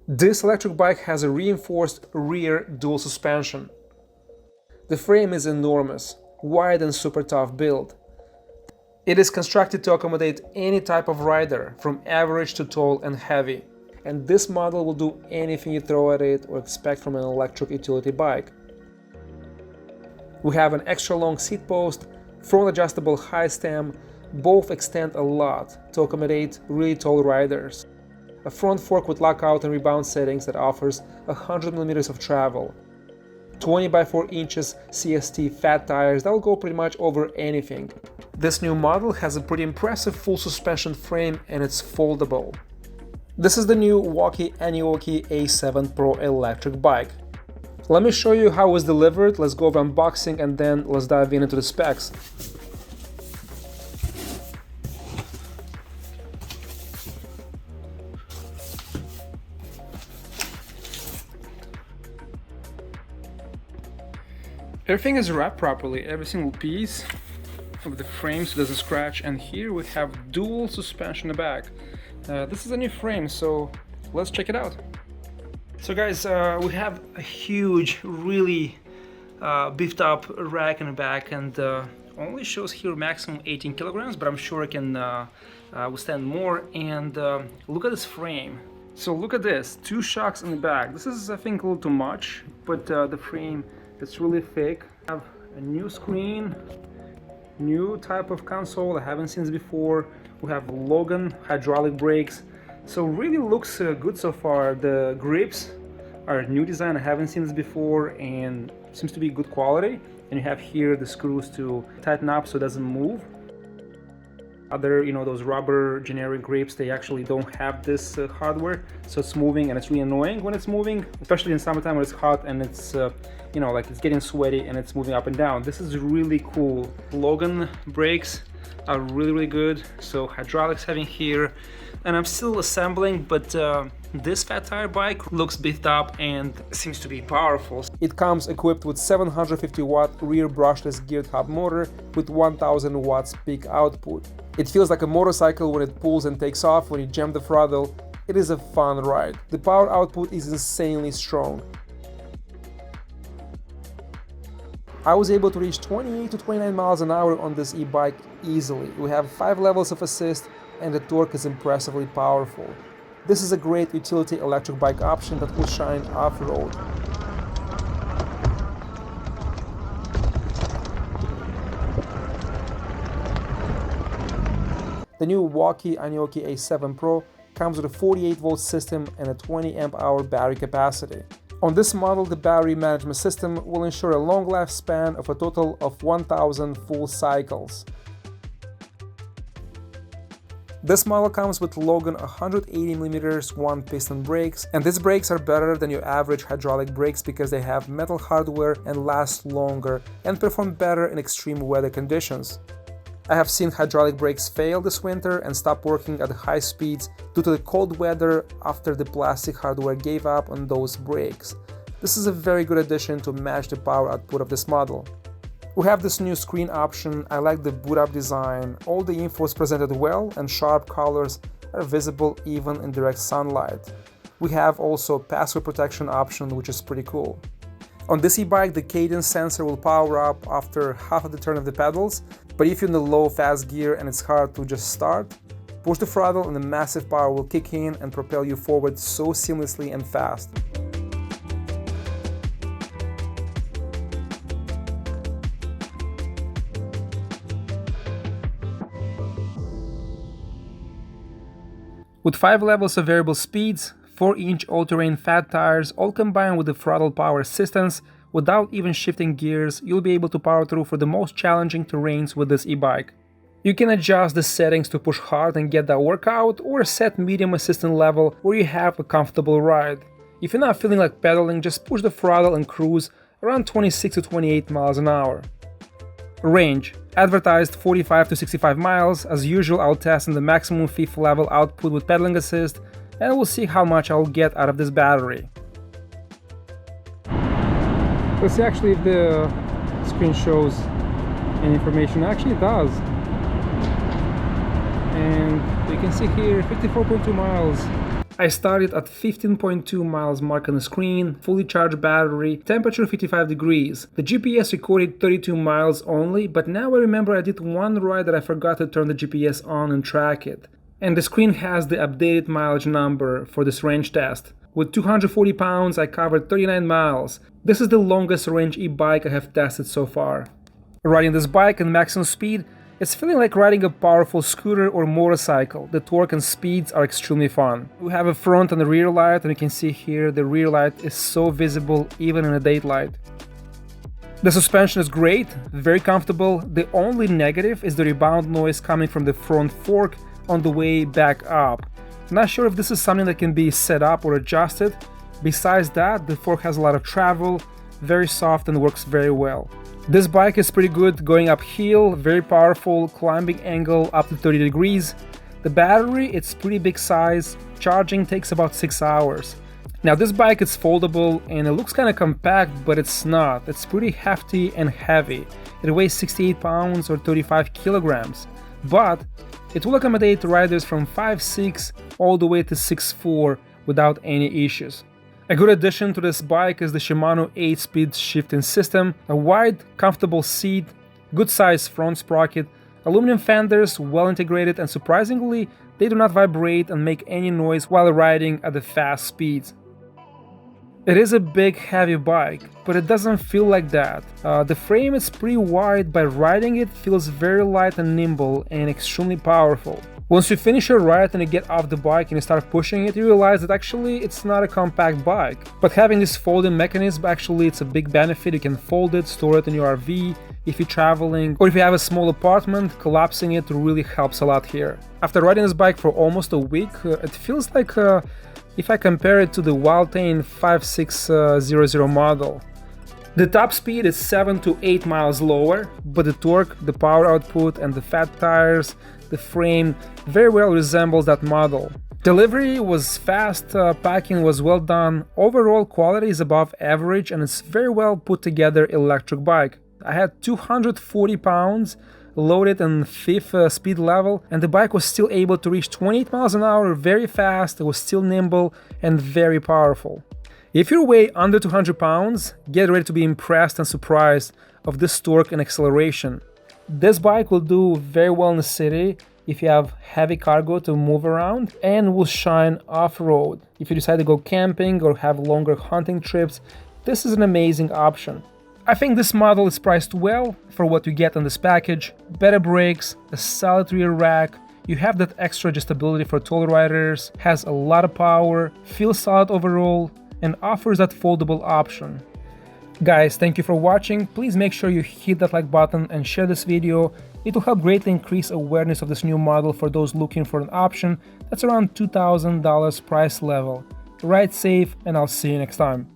This electric bike has a reinforced rear dual suspension. The frame is enormous, wide and super tough build. It is constructed to accommodate any type of rider, from average to tall and heavy, and this model will do anything you throw at it or expect from an electric utility bike. We have an extra long seat post, front adjustable high stem, both extend a lot to accommodate really tall riders. A front fork with lockout and rebound settings that offers 100mm of travel. 20 by 4 inches CST fat tires that will go pretty much over anything. This new model has a pretty impressive full suspension frame and it's foldable. This is the new Aniioki A7 Pro electric bike. Let me show you how it was delivered, let's go over unboxing and then let's dive into the specs. Everything is wrapped properly, every single piece of the frame so it doesn't scratch, and here we have dual suspension in the back. This is a new frame, so let's check it out. So guys, we have a huge, really beefed up rack in the back, and only shows here maximum 18 kilograms, but I'm sure it can withstand more. And look at this frame. So look at this, 2 shocks in the back. This is, I think, a little too much, but the frame, it's really thick. I have a new screen, new type of console, I haven't seen this before. We have Logan hydraulic brakes, so really looks good so far. The grips are a new design, I haven't seen this before, and seems to be good quality. And you have here the screws to tighten up so it doesn't move. Other, those rubber generic grips, they actually don't have this hardware, so it's moving and it's really annoying when it's moving, especially in summertime when it's hot and it's like it's getting sweaty and it's moving up and down. This is really cool. Logan brakes are really good, so hydraulics having here, and I'm still assembling, but this fat tire bike looks beefed up and seems to be powerful. It comes equipped with 750 watt rear brushless geared hub motor with 1000 watts peak output. It feels like a motorcycle when it pulls and takes off. When you jam the throttle, it is a fun ride. The power output is insanely strong. I was able to reach 28 to 29 miles an hour on this e-bike easily. We have 5 levels of assist and the torque is impressively powerful. This is a great utility electric bike option that will shine off-road. The new Aniioki A7 Pro comes with a 48-volt system and a 20 amp-hour battery capacity. On this model, the battery management system will ensure a long lifespan of a total of 1000 full cycles. This model comes with Logan 180mm 1-piston brakes, and these brakes are better than your average hydraulic brakes because they have metal hardware and last longer and perform better in extreme weather conditions. I have seen hydraulic brakes fail this winter and stop working at high speeds due to the cold weather after the plastic hardware gave up on those brakes. This is a very good addition to match the power output of this model. We have this new screen option. I like the boot up design. All the info is presented well and sharp colors are visible even in direct sunlight. We have also password protection option, which is pretty cool. On this e-bike, the Cadence Sensor will power up after half of the turn of the pedals, but if you're in the low fast gear and it's hard to just start, push the throttle and the massive power will kick in and propel you forward so seamlessly and fast. With 5 levels of variable speeds, 4-inch all-terrain fat tires, all combined with the throttle power assistance, without even shifting gears, you'll be able to power through for the most challenging terrains with this e-bike. You can adjust the settings to push hard and get that workout, or set medium assistant level where you have a comfortable ride. If you're not feeling like pedaling, just push the throttle and cruise around 26 to 28 miles an hour. Range. Advertised 45 to 65 miles. As usual, I'll test in the maximum 5th level output with pedaling assist, and we'll see how much I'll get out of this battery. Let's see actually if the screen shows any information. Actually it does. And you can see here 54.2 miles. I started at 15.2 miles mark on the screen, fully charged battery, temperature 55 degrees. The GPS recorded 32 miles only, but now I remember I did one ride that I forgot to turn the GPS on and track it. And the screen has the updated mileage number for this range test. With 240 pounds, I covered 39 miles. This is the longest range e-bike I have tested so far. Riding this bike at maximum speed, it's feeling like riding a powerful scooter or motorcycle. The torque and speeds are extremely fun. We have a front and a rear light, and you can see here the rear light is so visible even in the daylight. The suspension is great, very comfortable. The only negative is the rebound noise coming from the front fork on the way back up. Not sure if this is something that can be set up or adjusted. Besides that, the fork has a lot of travel, very soft and works very well. This bike is pretty good going uphill, very powerful, climbing angle up to 30 degrees. The battery, it's pretty big size, charging takes about 6 hours. Now this bike is foldable and it looks kind of compact, but it's not. It's pretty hefty and heavy. It weighs 68 pounds or 35 kilograms. But it will accommodate riders from 5'6" all the way to 6'4" without any issues. A good addition to this bike is the Shimano 8-speed shifting system, a wide, comfortable seat, good size front sprocket, aluminum fenders, well integrated, and surprisingly, they do not vibrate and make any noise while riding at the fast speeds. It is a big, heavy bike, but it doesn't feel like that. The frame is pretty wide, but riding it feels very light and nimble and extremely powerful. Once you finish your ride and you get off the bike and you start pushing it, you realize that actually it's not a compact bike. But having this folding mechanism, actually it's a big benefit. You can fold it, store it in your RV if you're traveling, or if you have a small apartment, collapsing it really helps a lot here. After riding this bike for almost a week, it feels like if I compare it to the Wildtane 5600 model. The top speed is 7 to 8 miles lower, but the torque, the power output, and the fat tires, the frame very well resembles that model. Delivery was fast, packing was well done, overall quality is above average, and it's very well put together electric bike. I had 240 pounds loaded in 5th speed level, and the bike was still able to reach 28 miles an hour very fast. It was still nimble and very powerful. If you weigh under 200 pounds, get ready to be impressed and surprised of this torque and acceleration. This bike will do very well in the city if you have heavy cargo to move around, and will shine off-road. If you decide to go camping or have longer hunting trips, this is an amazing option. I think this model is priced well for what you get in this package. Better brakes, a solid rear rack, you have that extra adjustability for tall riders, has a lot of power, feels solid overall, and offers that foldable option. Guys, thank you for watching. Please make sure you hit that like button and share this video. It will help greatly increase awareness of this new model for those looking for an option that's around $2,000 price level. Ride safe, and I'll see you next time.